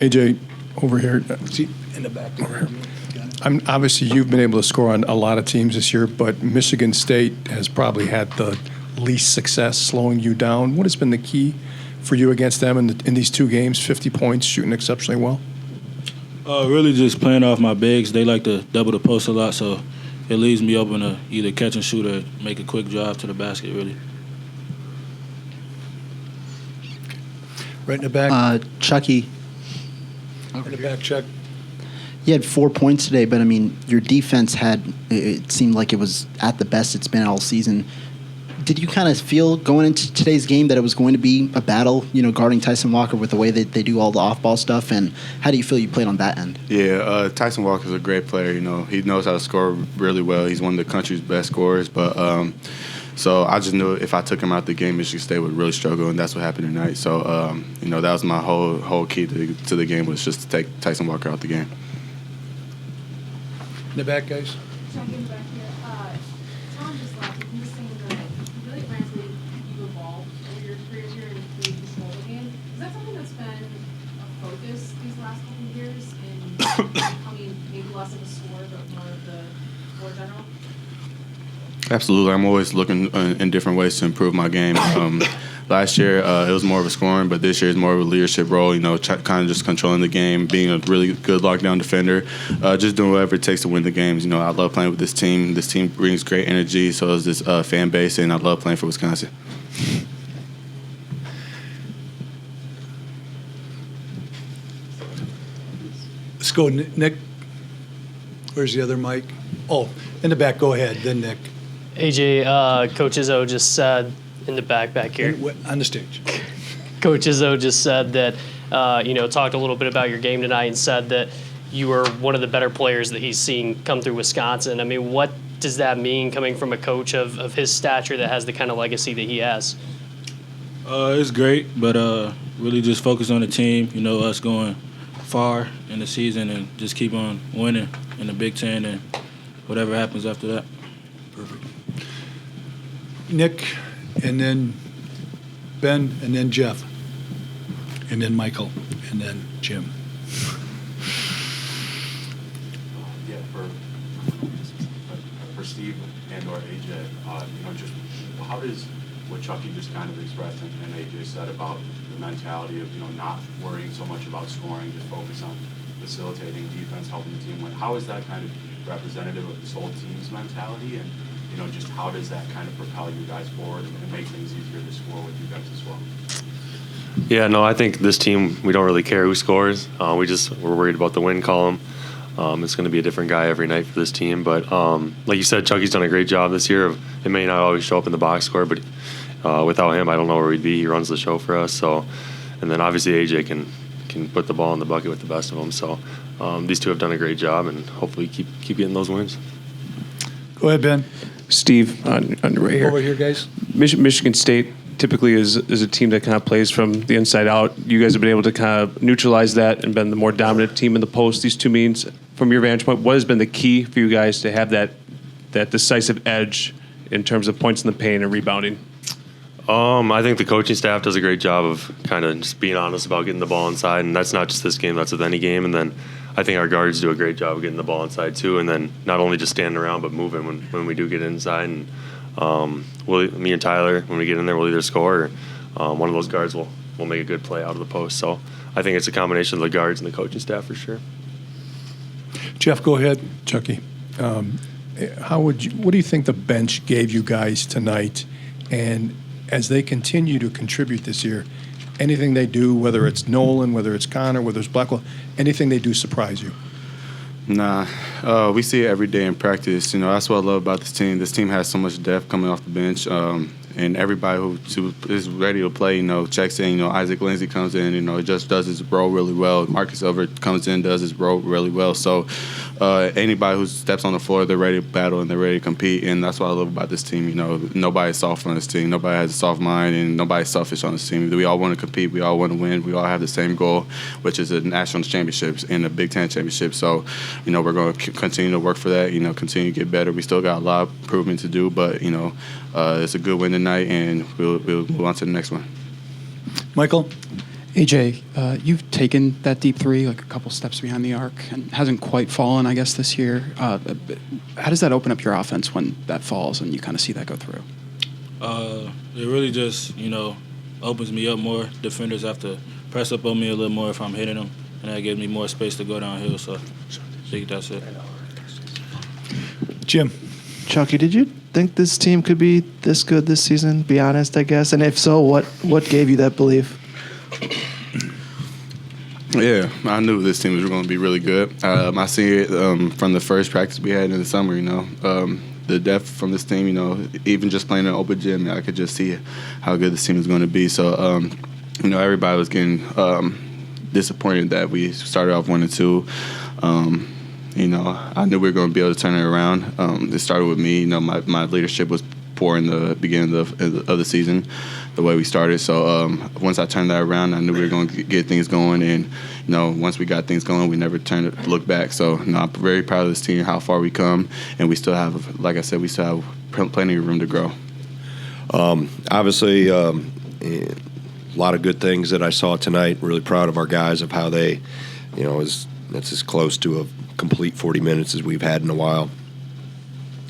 AJ, over here. See, in the back there. Obviously, you've been able to score on a lot of teams this year, but Michigan State has probably had the least success slowing you down. What has been the key for you against them in these two games? 50 points, shooting exceptionally well. Really just playing off my bigs. They like to double the post a lot, so it leaves me open to either catch and shoot or make a quick drive to the basket, really. Right in the back. Chucky. In the back, Chuck. You had 4 points today, but, I mean, your defense it seemed like it was at the best it's been all season. Did you kind of feel going into today's game that it was going to be a battle, guarding Tyson Walker with the way that they do all the off-ball stuff? And how do you feel you played on that end? Yeah, Tyson Walker's a great player. He knows how to score really well. He's one of the country's best scorers. But so I just knew if I took him out the game, Michigan State would really struggle, and that's what happened tonight. So that was my whole key to the game, was just to take Tyson Walker out the game. In the back, guys. Chuck, in the back here. Tom just left. He was saying that you really frankly you've evolved over your career here and really control the game. Is that something that's been a focus these last couple of years in becoming maybe less of a scorer but more of the floor general? Absolutely. I'm always looking in different ways to improve my game. Last year, it was more of a scoring, but this year is more of a leadership role, kind of just controlling the game, being a really good lockdown defender, just doing whatever it takes to win the games. I love playing with this team. This team brings great energy, so does this fan base, and I love playing for Wisconsin. Let's go, Nick. Where's the other mic? Oh, in the back. Go ahead, then Nick. AJ, Coach Izzo just said in the back here. On the stage. Coach Izzo just said that, talked a little bit about your game tonight and said that you were one of the better players that he's seen come through Wisconsin. I mean, what does that mean coming from a coach of his stature that has the kind of legacy that he has? It's great, but really just focus on the team, us going far in the season and just keep on winning in the Big Ten and whatever happens after that. Perfect. Nick, and then Ben, and then Jeff, and then Michael, and then Jim. Yeah, for Steve and or AJ, just how does what Chucky just kind of expressed and AJ said about the mentality of not worrying so much about scoring, just focus on facilitating defense, helping the team win. How is that kind of representative of this whole team's mentality, and just how does that kind of propel you guys forward and make things easier to score with you guys as well? Yeah, no, I think this team, we don't really care who scores. We're worried about the win column. It's going to be a different guy every night for this team. But like you said, Chucky's done a great job this year. It may not always show up in the box score, but without him, I don't know where we'd be. He runs the show for us. So, and then obviously AJ can put the ball in the bucket with the best of them. So these two have done a great job, and hopefully keep getting those wins. Go ahead, Ben. Steve, on right here. Over here, guys. Michigan State typically is a team that kind of plays from the inside out. You guys have been able to kind of neutralize that and been the more dominant team in the post. These two means, from your vantage point, what has been the key for you guys to have that decisive edge in terms of points in the paint and rebounding? I think the coaching staff does a great job of kind of just being honest about getting the ball inside, and that's not just this game, that's with any game. And then I think our guards do a great job of getting the ball inside too, and then not only just standing around but moving when we do get inside. And me and Tyler, when we get in there, we'll either score or one of those guards will make a good play out of the post. So I think it's a combination of the guards and the coaching staff for sure. Jeff, go ahead. Chucky, what do you think the bench gave you guys tonight? And as they continue to contribute this year, anything they do, whether it's Nolan, whether it's Connor, whether it's Blackwell, anything they do surprise you? Nah, we see it every day in practice. That's what I love about this team. This team has so much depth coming off the bench, and everybody who is ready to play, checks in. Isaac Lindsey comes in, just does his role really well. Marcus Elbert comes in, does his role really well. So anybody who steps on the floor, they're ready to battle and they're ready to compete, and that's what I love about this team. Nobody's soft on this team. Nobody has a soft mind, and nobody's selfish on this team. We all want to compete. We all want to win. We all have the same goal, which is the national championships and the Big Ten championship. So, we're going to continue to work for that. Continue to get better. We still got a lot of improvement to do, but it's a good win tonight, and we'll move on to the next one. Michael? AJ, you've taken that deep three like a couple steps behind the arc and hasn't quite fallen, I guess, this year. How does that open up your offense when that falls and you kind of see that go through? It really just, opens me up more. Defenders have to press up on me a little more if I'm hitting them, and that gives me more space to go downhill. So I think that's it. Jim. Chucky, did you think this team could be this good this season? Be honest, I guess. And if so, what gave you that belief? Yeah, I knew this team was going to be really good. I see it from the first practice we had in the summer, the depth from this team, even just playing in an open gym, I could just see how good this team is going to be. So, everybody was getting disappointed that we started off 1-2. I knew we were going to be able to turn it around. It started with me. My leadership was poor in the beginning of the season, the way we started. So once I turned that around, I knew we were going to get things going. And, once we got things going, we never looked back. So, I'm very proud of this team, how far we come. And we still have, like I said, we still have plenty of room to grow. Obviously, a lot of good things that I saw tonight. Really proud of our guys of how they, that's as close to a complete 40 minutes as we've had in a while.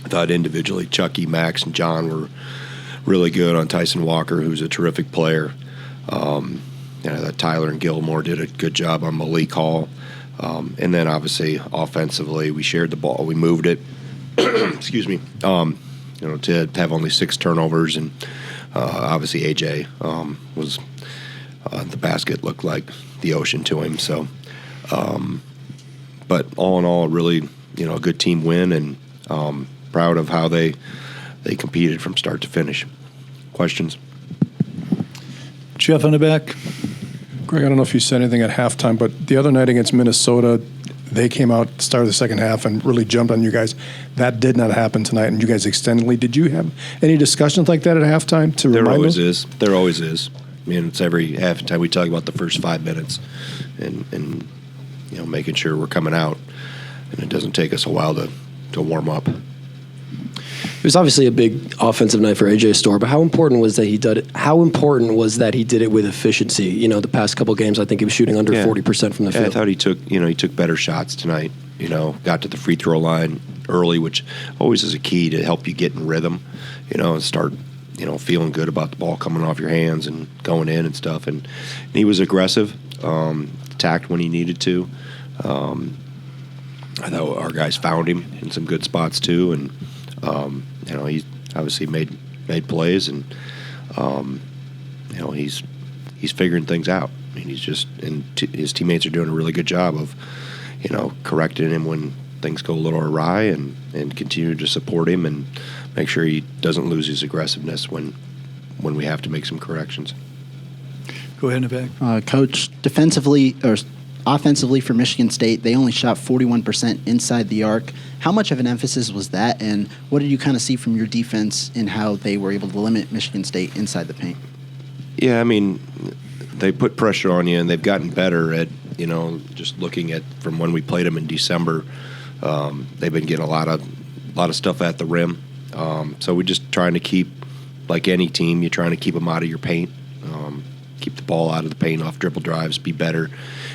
I thought individually Chucky, Max, and John were really good on Tyson Walker, who's a terrific player. That Tyler and Gilmore did a good job on Malik Hall. And then obviously offensively, we shared the ball, we moved it. Excuse me. To have only 6 turnovers, and obviously AJ was the basket looked like the ocean to him. So, but all in all, really, a good team win, and proud of how they competed from start to finish. Questions? Jeff on the back. Greg, I don't know if you said anything at halftime, but the other night against Minnesota, they came out, started the second half, and really jumped on you guys. That did not happen tonight, and you guys extendedly. Did you have any discussions like that at halftime to remind them? There always is. I mean, it's every halftime we talk about the first 5 minutes, and making sure we're coming out, and it doesn't take us a while to warm up. It was obviously a big offensive night for AJ Storr, but how important was that he did it? How important was that he did it with efficiency? The past couple games, I think he was shooting under 40% from the field. I thought he took better shots tonight. Got to the free throw line early, which always is a key to help you get in rhythm. And start feeling good about the ball coming off your hands and going in and stuff. And he was aggressive, attacked when he needed to. I thought our guys found him in some good spots too, and he obviously made plays, and he's figuring things out. I mean, his teammates are doing a really good job of correcting him when things go a little awry, and continue to support him and make sure he doesn't lose his aggressiveness when we have to make some corrections. Go ahead in the back. Coach, defensively or offensively for Michigan State, they only shot 41% inside the arc. How much of an emphasis was that, and what did you kind of see from your defense in how they were able to limit Michigan State inside the paint? Yeah, I mean, they put pressure on you, and they've gotten better at, just looking at from when we played them in December. They've been getting a lot of stuff at the rim. So we're just trying to keep, like any team, you're trying to keep them out of your paint. Keep the ball out of the paint off dribble drives, be better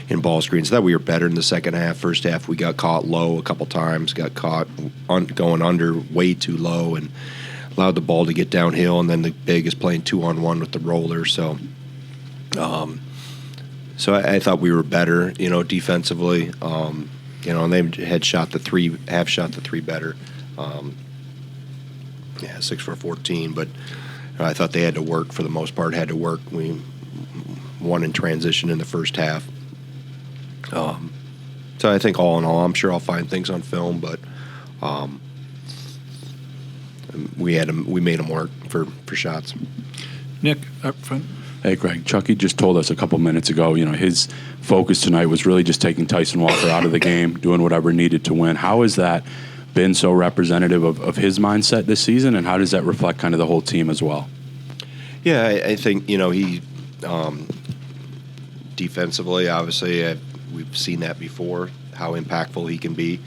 in ball screens. That we were better in the second half. First half, we got caught low a couple times, got caught going under way too low, and allowed the ball to get downhill. And then the big is playing 2-on-1 with the roller. So, I thought we were better, defensively. And they have shot the three better. 6 for 14, but I thought they had to work for the most part. Had to work. We won in transition in the first half. So I think all in all, I'm sure I'll find things on film, but we made them work for shots. Nick, up front. Hey, Greg, Chucky just told us a couple minutes ago, his focus tonight was really just taking Tyson Walker out of the game, doing whatever needed to win. How has that been so representative of his mindset this season, and how does that reflect kind of the whole team as well? Yeah, I think, he defensively, obviously, we've seen that before, how impactful he can be.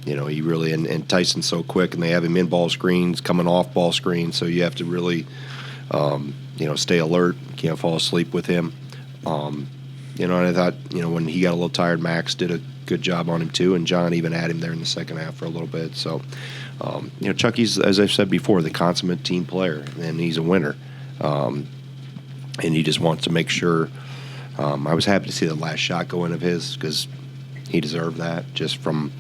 He really, and Tyson's so quick, and they have him in ball screens, coming off ball screens, so you have to really Stay alert. Can't fall asleep with him. And I thought, when he got a little tired, Max did a good job on him too, and John even had him there in the second half for a little bit. So, Chucky's, as I've said before, the consummate team player, and he's a winner. And he just wants to make sure. I was happy to see the last shot go in of his because he deserved that just from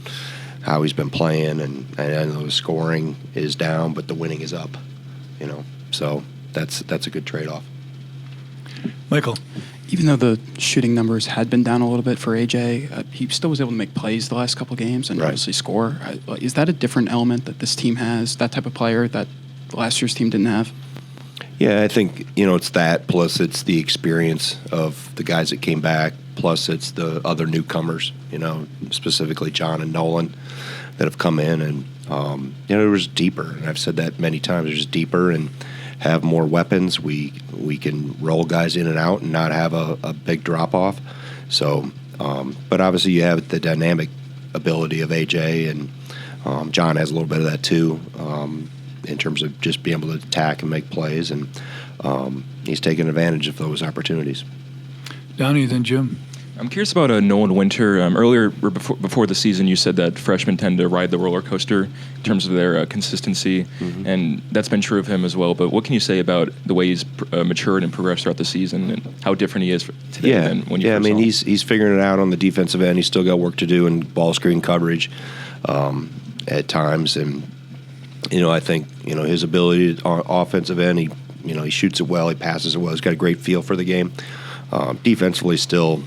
how he's been playing, and I know the scoring is down, but the winning is up. So that's a good trade-off. Michael. Even though the shooting numbers had been down a little bit for AJ, he still was able to make plays the last couple games and obviously score. Is that a different element that this team has, that type of player that last year's team didn't have? Yeah, I think, it's that, plus it's the experience of the guys that came back, plus it's the other newcomers, specifically John and Nolan that have come in. And, it was deeper, and I've said that many times, it was deeper and have more weapons. We can roll guys in and out and not have a big drop-off. So, but obviously you have the dynamic ability of AJ, and John has a little bit of that too, in terms of just being able to attack and make plays, and he's taking advantage of those opportunities. Donnie, then Jim. I'm curious about Nolan Winter. Earlier, before the season, you said that freshmen tend to ride the roller coaster in terms of their consistency, and that's been true of him as well. But what can you say about the way he's matured and progressed throughout the season, and how different he is today than when you first saw him? He's figuring it out on the defensive end. He's still got work to do in ball screen coverage at times, and I think his ability on offensive end. He shoots it well. He passes it well. He's got a great feel for the game. Defensively, still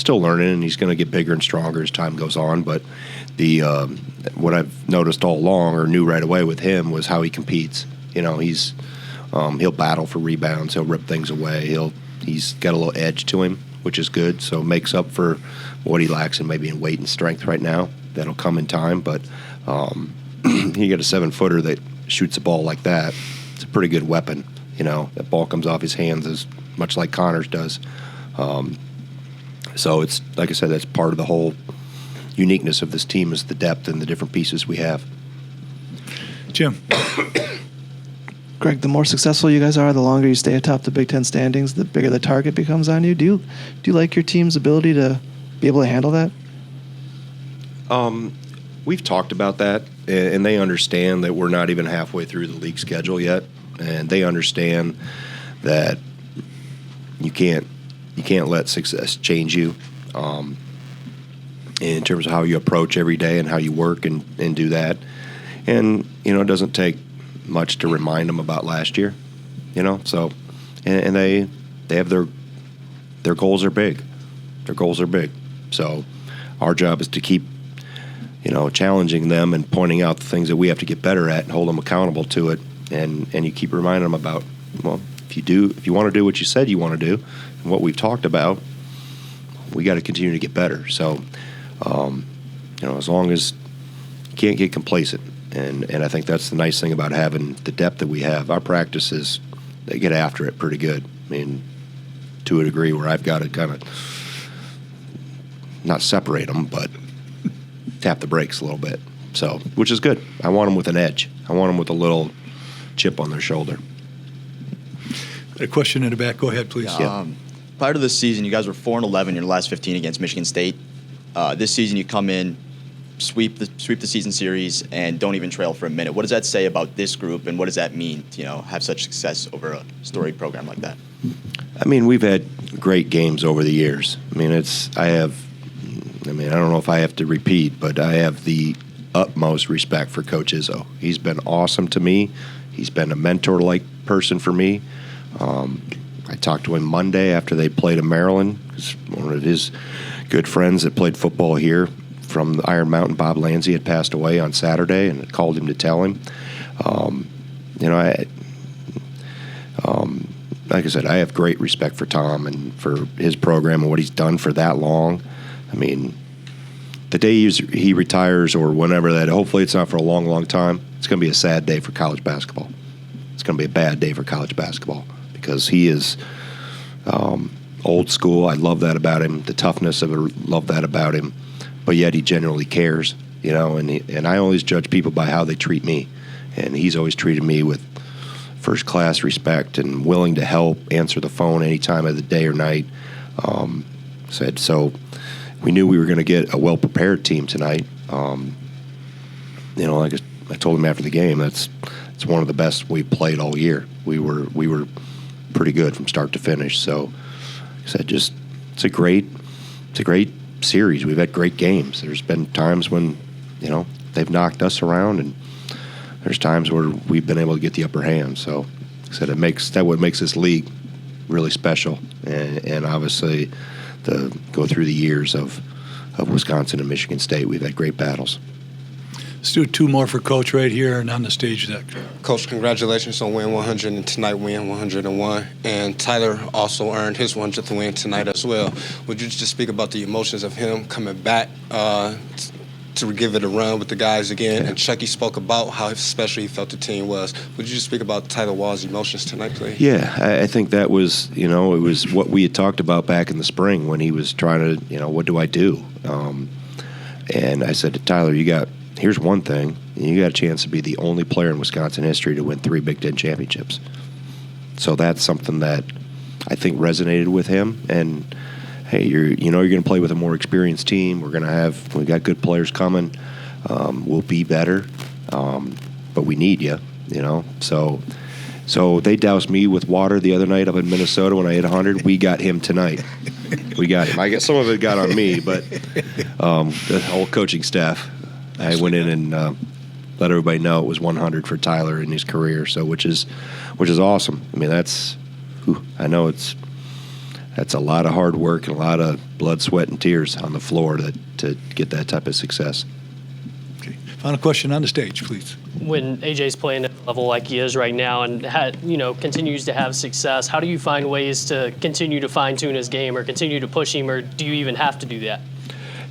learning, and he's going to get bigger and stronger as time goes on. But the what I've noticed all along, or knew right away with him, was how he competes. He'll battle for rebounds. He'll rip things away. He's got a little edge to him, which is good. So it makes up for what he lacks in maybe in weight and strength right now. That'll come in time. But you get a 7-footer that shoots a ball like that. It's a pretty good weapon. That ball comes off his hands as much like Connor's does. So it's, like I said, that's part of the whole uniqueness of this team is the depth and the different pieces we have. Jim. Greg, the more successful you guys are, the longer you stay atop the Big Ten standings, the bigger the target becomes on you. Do you like your team's ability to be able to handle that? We've talked about that, and they understand that we're not even halfway through the league schedule yet, and they understand that you can't let success change you in terms of how you approach every day and how you work and do that. And, it doesn't take much to remind them about last year, So, and they have their goals are big. Their goals are big. So our job is to keep, challenging them and pointing out the things that we have to get better at and hold them accountable to it. And you keep reminding them about, well, if you want to do what you said you want to do and what we've talked about, we got to continue to get better. So, as long as you can't get complacent, and I think that's the nice thing about having the depth that we have. Our practices, they get after it pretty good. I mean, to a degree where I've got to kind of not separate them, but tap the brakes a little bit. So, which is good. I want them with an edge. I want them with a little chip on their shoulder. A question in the back. Go ahead, please. Yeah. Prior to this season, you guys were 4-11 in your last 15 against Michigan State. This season, you come in, sweep the season series, and don't even trail for a minute. What does that say about this group, and what does that mean to have such success over a storied program like that? I mean, we've had great games over the years. I don't know if I have to repeat, but I have the utmost respect for Coach Izzo. He's been awesome to me. He's been a mentor-like person for me. I talked to him Monday after they played in Maryland. One of his good friends that played football here from the Iron Mountain, Bob Lanzi, had passed away on Saturday, and I called him to tell him. Like I said, I have great respect for Tom and for his program and what he's done for that long. I mean, the day he retires or whenever that, hopefully it's not for a long, long time, it's going to be a sad day for college basketball. It's going to be a bad day for college basketball because he is old school. I love that about him. The toughness of it, love that about him. But yet he genuinely cares, and I always judge people by how they treat me. And he's always treated me with first-class respect and willing to help, answer the phone any time of the day or night. So we knew we were going to get a well-prepared team tonight. Like I told him after the game, it's one of the best we've played all year. We were pretty good from start to finish. So, like I said, it's a great series. We've had great games. There's been times when they've knocked us around, and there's times where we've been able to get the upper hand. So, like I said, that's what makes this league really special. And obviously, to go through the years of Wisconsin and Michigan State, we've had great battles. Let's do two more for Coach right here and on the stage deck. Coach, congratulations on win 100 and tonight win 101. And Tyler also earned his 100th win tonight as well. Would you just speak about the emotions of him coming back to give it a run with the guys again? And Chucky spoke about how special he felt the team was. Would you just speak about Tyler Wall's emotions tonight, please? Yeah, I think that was, it was what we had talked about back in the spring when he was trying to, what do I do? And I said to Tyler, here's one thing. You got a chance to be the only player in Wisconsin history to win 3 Big Ten championships. So that's something that I think resonated with him. And hey, you're going to play with a more experienced team. We got good players coming. We'll be better, but we need you. So they doused me with water the other night up in Minnesota when I hit 100. We got him tonight. We got him. I guess some of it got on me, but the whole coaching staff. I went in and let everybody know it was 100 for Tyler in his career. So which is awesome. I mean, that's a lot of hard work and a lot of blood, sweat, and tears on the floor to get that type of success. Okay. Final question on the stage, please. When AJ's playing at a level like he is right now and continues to have success, how do you find ways to continue to fine-tune his game or continue to push him, or do you even have to do that?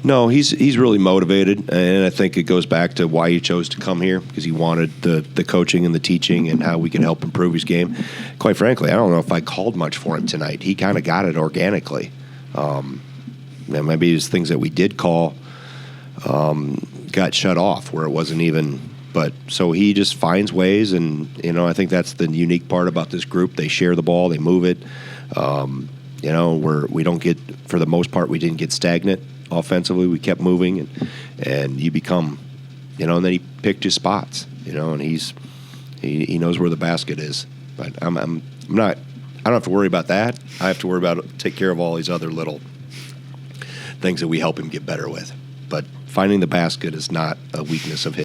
No, he's really motivated, and I think it goes back to why he chose to come here, because he wanted the coaching and the teaching and how we can help improve his game. Quite frankly, I don't know if I called much for him tonight. He kind of got it organically. Maybe it's things that we did call got shut off where it wasn't even. But so he just finds ways, and I think that's the unique part about this group. They share the ball, they move it. We don't get, for the most part, we didn't get stagnant. Offensively, we kept moving, and you become, and then he picked his spots, and he knows where the basket is. But I don't have to worry about that. I have to worry about take care of all these other little things that we help him get better with. But finding the basket is not a weakness of his.